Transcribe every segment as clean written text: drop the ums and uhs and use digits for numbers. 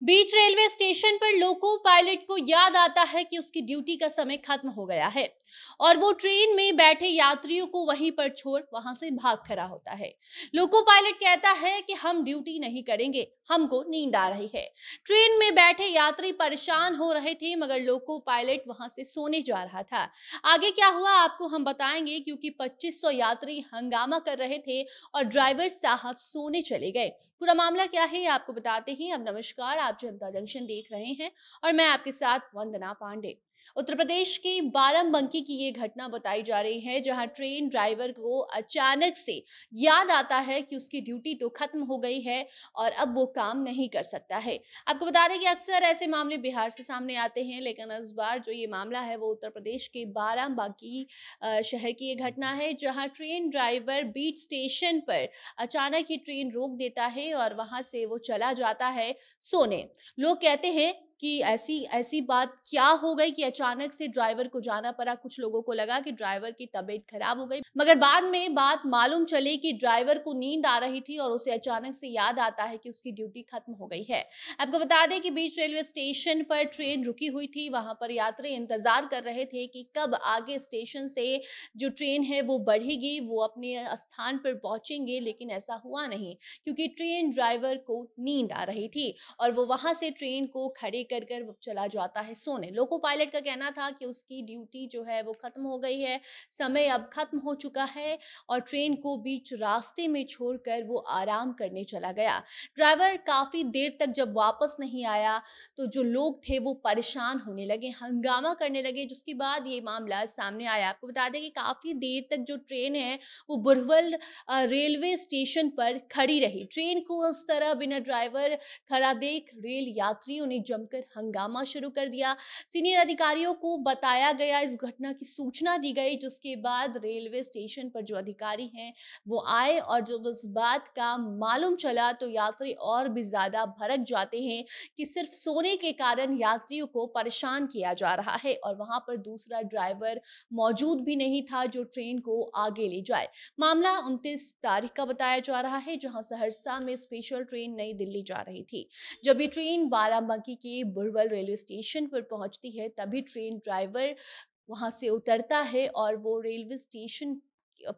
बीच railway station पर loco pilot को याद आता है कि उसकी ड्यूटी का समय खत्म हो गया है और वो ट्रेन में बैठे यात्रियों को वहीं पर छोड़ वहां से भाग खड़ा होता है। लोको पायलट कहता है कि हम ड्यूटी नहीं करेंगे, हमको नींद आ रही है। ट्रेन में बैठे यात्री परेशान हो रहे थे मगर लोको पायलट वहां से सोने जा रहा था। आगे क्या हुआ आपको हम बताएंगे, क्योंकि 2500 यात्री हंगामा कर रहे थे और ड्राइवर साहब सोने चले गए। पूरा मामला क्या है ये आपको बताते ही अब नमस्कार, आप जनता जंक्शन देख रहे हैं और मैं आपके साथ वंदना पांडे। उत्तर प्रदेश की बाराबंकी की ये घटना बताई जा रही है, जहां ट्रेन ड्राइवर को अचानक से याद आता है कि उसकी ड्यूटी तो खत्म हो गई है और अब वो काम नहीं कर सकता है। आपको बता दें कि अक्सर ऐसे मामले बिहार से सामने आते हैं, लेकिन इस बार जो ये मामला है वो उत्तर प्रदेश के बाराबंकी शहर की ये घटना है, जहां ट्रेन ड्राइवर बीच स्टेशन पर अचानक ही ट्रेन रोक देता है और वहां से वो चला जाता है सोने। लोग कहते हैं कि ऐसी ऐसी बात क्या हो गई कि अचानक से ड्राइवर को जाना पड़ा। कुछ लोगों को लगा कि ड्राइवर की तबीयत खराब हो गई, मगर बाद में बात मालूम चली कि ड्राइवर को नींद आ रही थी और उसे अचानक से याद आता है कि उसकी ड्यूटी खत्म हो गई है। आपको बता दें कि बीच रेलवे स्टेशन पर ट्रेन रुकी हुई थी। वहां पर यात्री इंतजार कर रहे थे कि कब आगे स्टेशन से जो ट्रेन है वो बढ़ेगी, वो अपने स्थान पर पहुंचेंगे, लेकिन ऐसा हुआ नहीं क्योंकि ट्रेन ड्राइवर को नींद आ रही थी और वो वहां से ट्रेन को खड़े कर कर वो चला जाता है सोने। लोको पायलट का कहना था कि उसकी ड्यूटी जो है वो खत्म हो गई है, समय अब खत्म हो चुका है और ट्रेन को बीच रास्ते में छोड़कर वो आराम करने चला गया। ड्राइवर काफी देर तक जब वापस नहीं आया तो जो लोग थे वो परेशान होने लगे, हंगामा करने लगे, जिसके बाद ये मामला सामने आया। आपको बता दें कि काफी देर तक जो ट्रेन है वो बुरवल रेलवे स्टेशन पर खड़ी रही। ट्रेन को उस तरह बिना ड्राइवर खड़ा देख रेल यात्रियों ने जमकर हंगामा शुरू कर दिया। सीनियर अधिकारियों को बताया गया, इस घटना की सूचना दी गई, जिसके बाद रेलवे स्टेशन पर जो अधिकारी हैं वो आए और जब इस बात का मालूम चला तो यात्री और भी ज्यादा भड़क जाते हैं कि सिर्फ सोने के कारण यात्रियों को परेशान किया जा रहा है और वहां पर दूसरा ड्राइवर मौजूद भी नहीं था जो ट्रेन को आगे ले जाए। मामला 29 तारीख का बताया जा रहा है, जहां सहरसा में स्पेशल ट्रेन नई दिल्ली जा रही थी। जब ये ट्रेन बाराबंकी के बुरवल रेलवे स्टेशन पर पहुंचती है तभी ट्रेन ड्राइवर वहां से उतरता है और वो रेलवे स्टेशन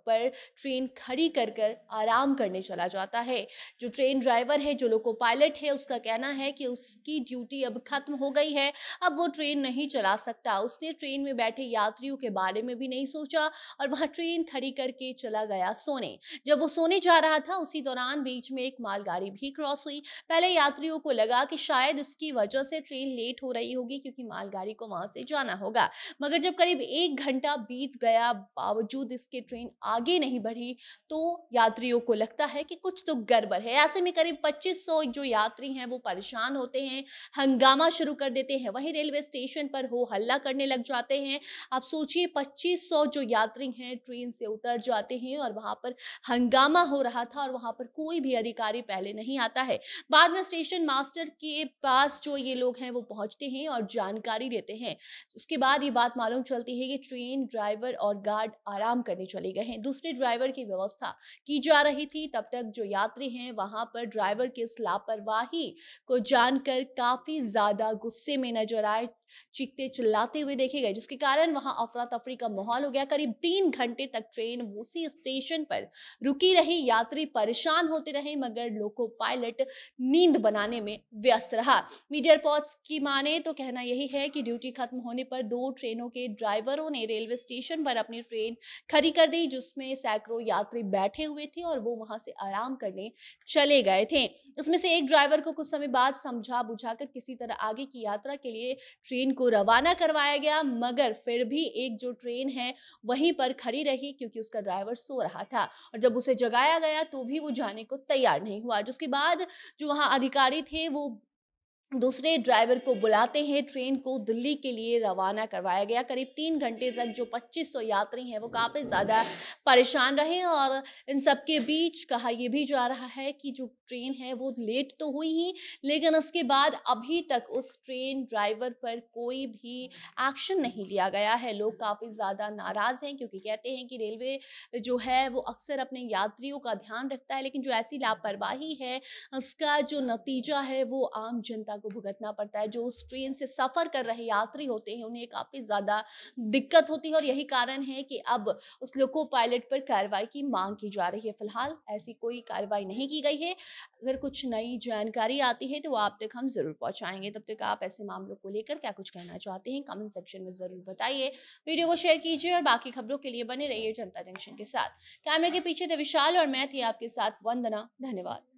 पर ट्रेन खड़ी कर कर आराम करने चला जाता है। जो ट्रेन ड्राइवर है, जो लोको पायलट है, उसका कहना है कि उसकी ड्यूटी अब खत्म हो गई है, अब वो ट्रेन नहीं चला सकता। उसने ट्रेन में बैठे यात्रियों के बारे में भी नहीं सोचा और वहां ट्रेन खड़ी करके चला गया सोने। जब वो सोने जा रहा था उसी दौरान बीच में एक मालगाड़ी भी क्रॉस हुई। पहले यात्रियों को लगा कि शायद इसकी वजह से ट्रेन लेट हो रही होगी क्योंकि मालगाड़ी को वहां से जाना होगा, मगर जब करीब 1 घंटा बीत गया बावजूद इसके ट्रेन आगे नहीं बढ़ी तो यात्रियों को लगता है कि कुछ तो गड़बड़ है। ऐसे में करीब 2500 जो यात्री हैं वो परेशान होते हैं, हंगामा शुरू कर देते हैं, वहीं रेलवे स्टेशन पर हो हल्ला करने लग जाते हैं। आप सोचिए 2500 जो यात्री हैं ट्रेन से उतर जाते हैं और वहां पर हंगामा हो रहा था और वहां पर कोई भी अधिकारी पहले नहीं आता है। बाद में स्टेशन मास्टर के पास जो ये लोग हैं वो पहुंचते हैं और जानकारी देते हैं। उसके बाद ये बात मालूम चलती है कि ट्रेन ड्राइवर और गार्ड आराम करने चले गए हैं, दूसरे ड्राइवर की व्यवस्था की जा रही थी। तब तक जो यात्री हैं वहां पर ड्राइवर की इस लापरवाही को जानकर काफी ज्यादा गुस्से में नजर आए, चीखते चिल्लाते हुए देखे गए, जिसके कारण वहां अफरा तफरी का माहौल हो गया। करीब 3 घंटे तक ट्रेन उसी स्टेशन पर रुकी रही, यात्री परेशान होते रहे मगर लोको पायलट नींद बनाने में व्यस्त रहा। मीडिया रिपोर्ट्स की माने तो कहना यही है कि ड्यूटी खत्म होने पर 2 ट्रेनों के ड्राइवरों ने रेलवे स्टेशन पर अपनी ट्रेन खड़ी कर दी, जिसमें सैकड़ों यात्री बैठे हुए थे और वो वहां से आराम करने चले गए थे। उसमें से एक ड्राइवर को कुछ समय बाद समझा बुझाकर किसी तरह आगे की यात्रा के लिए ट्रेन को रवाना करवाया गया, मगर फिर भी एक जो ट्रेन है वहीं पर खड़ी रही क्योंकि उसका ड्राइवर सो रहा था और जब उसे जगाया गया तो भी वो जाने को तैयार नहीं हुआ। जिसके बाद जो वहां अधिकारी थे वो दूसरे ड्राइवर को बुलाते हैं, ट्रेन को दिल्ली के लिए रवाना करवाया गया। करीब 3 घंटे तक जो 2500 यात्री हैं वो काफी ज्यादा परेशान रहे और इन सबके बीच कहा यह भी जा रहा है कि जो ट्रेन है वो लेट तो हुई ही, लेकिन उसके बाद अभी तक उस ट्रेन ड्राइवर पर कोई भी एक्शन नहीं लिया गया है। लोग काफी ज्यादा नाराज हैं क्योंकि कहते हैं कि रेलवे जो है वो अक्सर अपने यात्रियों का ध्यान रखता है, लेकिन जो ऐसी लापरवाही है उसका जो नतीजा है वो आम जनता को भुगतना पड़ता है। जो उस ट्रेन से सफ़र कर रहे यात्री होते हैं, उन्हें काफ़ी ज़्यादा दिक्कत होती है और यही कारण है कि अब उस लोको पायलट पर कार्रवाई की माँग की जा रही है। फिलहाल ऐसी कोई कार्रवाई नहीं की गई है। अगर कुछ नई जानकारी आती है तो वो आप तक हम ज़रूर पहुँचाएँगे। तब तक आप ऐसे मामलों को लेकर क्या कुछ कहना चाहते हैं, कमेंट सेक्शन में ज़रूर बताइए। वीडियो को शेयर कीजिए और बाकी खबरों के लिए बने रहिए जनता जंक्शन के साथ। कैमरे के पीछे थे विशाल और मैं थी आपके साथ वंदना। धन्यवाद।